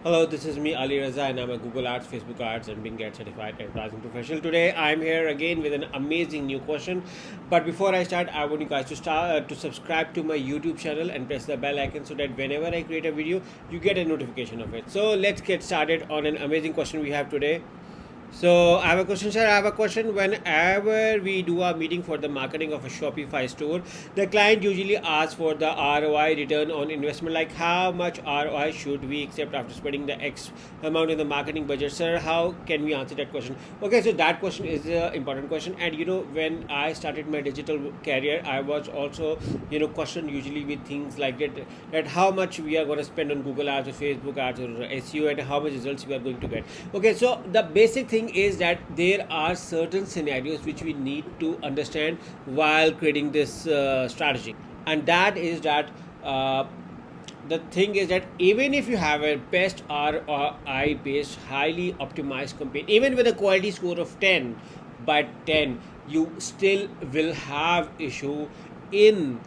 Hello, this is me, Ali Raza, and I'm a Google Ads, Facebook Ads, and Bing Ads certified advertising professional. Today, I'm here again with an amazing new question. But before I start, I want you guys to subscribe to my YouTube channel and press the bell icon so that whenever I create a video, you get a notification of it. So let's get started on an amazing question we have today. So I have a question, sir. I have a question. Whenever we do a meeting for the marketing of a Shopify store, the client usually asks for the ROI, return on investment, like how much ROI should we accept after spending the X amount in the marketing budget, sir? How can we answer that question? Okay, so that question is an important question. And when I started my digital career, I was also questioned usually with things like that how much we are going to spend on Google Ads or Facebook Ads or SEO, and how much results we are going to get. Okay, so the basic thing is that there are certain scenarios which we need to understand while creating this strategy, and that is that the thing is that even if you have a best ROI based highly optimized campaign, even with a quality score of 10 by 10, you still will have issue in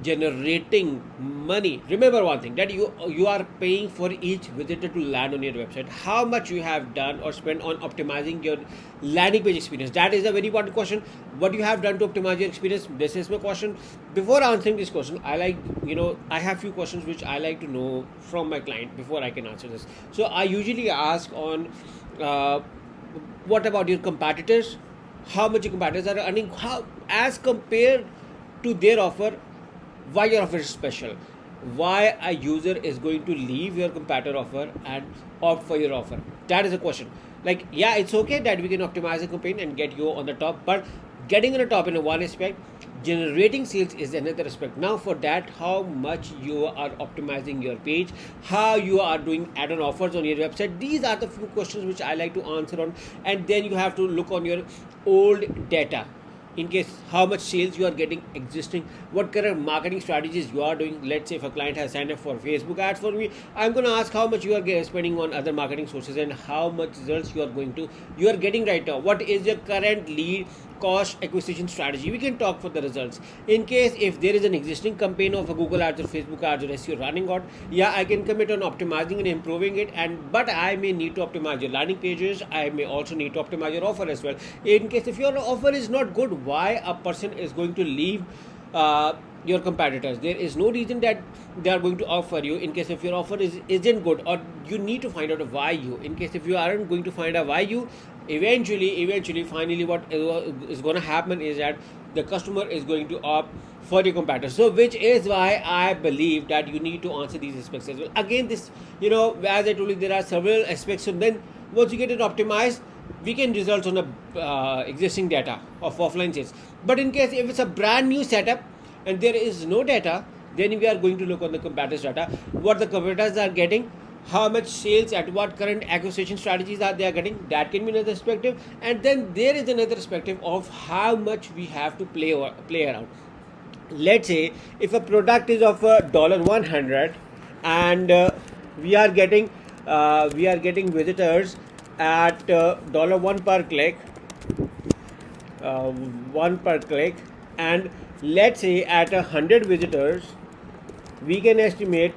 generating money. Remember one thing, that you are paying for each visitor to land on your website. How much you have done or spent on optimizing your landing page experience? That is a very important question. What you have done to optimize your experience? This is my question. Before answering this question, I have few questions which I like to know from my client before I can answer this. So I usually ask on what about your competitors? How much your competitors are earning? How, as compared to their offer, why your offer is special, why a user is going to leave your competitor offer and opt for your offer. That is a question. Like, yeah, it's okay that we can optimize a campaign and get you on the top, but getting on the top in one aspect, generating sales is another aspect. Now for that, how much you are optimizing your page, how you are doing add-on offers on your website, these are the few questions which I like to answer on. And then you have to look on your old data, in case how much sales you are getting existing, what kind of marketing strategies you are doing. Let's say if a client has signed up for Facebook ads for me, I'm going to ask how much you are spending on other marketing sources and how much results you are getting right now. What is your current lead cost acquisition strategy? We can talk for the results. In case if there is an existing campaign of a Google ads or Facebook ads or SEO running on, yeah, I can commit on optimizing and improving it, but I may need to optimize your landing pages. I may also need to optimize your offer as well. In case if your offer is not good, why a person is going to leave your competitors? There is no reason that they are going to offer you. In case if your offer isn't good, or you need to find out why you. In case if you aren't going to find out why you, eventually finally what is going to happen is that the customer is going to opt for your competitor. So which is why I believe that you need to answer these aspects as well. Again, this as I told you, there are several aspects. So then once you get it optimized, we can result on a existing data of offline sales. But in case if it's a brand new setup and there is no data, then we are going to look on the competitors data, what the competitors are getting, how much sales at what current acquisition strategies are they are getting. That can be another perspective. And then there is another perspective of how much we have to play around. Let's say if a product is of $100 and we are getting visitors at $1 per click, one per click, and let's say at 100 visitors we can estimate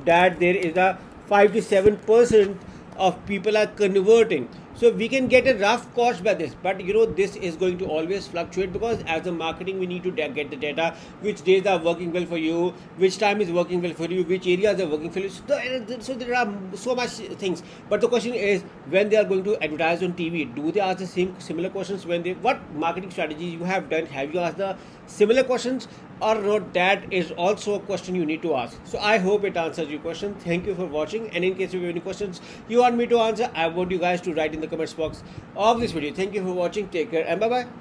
that there is a 5 to 7% of people are converting. So we can get a rough cost by this, but this is going to always fluctuate, because as a marketing we need to get the data, which days are working well for you, which time is working well for you, which areas are working for you. So there are so much things. But the question is, when they are going to advertise on TV, do they ask the similar questions? What marketing strategies you have done? Have you asked the similar questions or not? That is also a question you need to ask. So I hope it answers your question. Thank you for watching, and in case you have any questions you want me to answer, I want you guys to write in the comments box of this video. Thank you for watching. Take care and bye bye.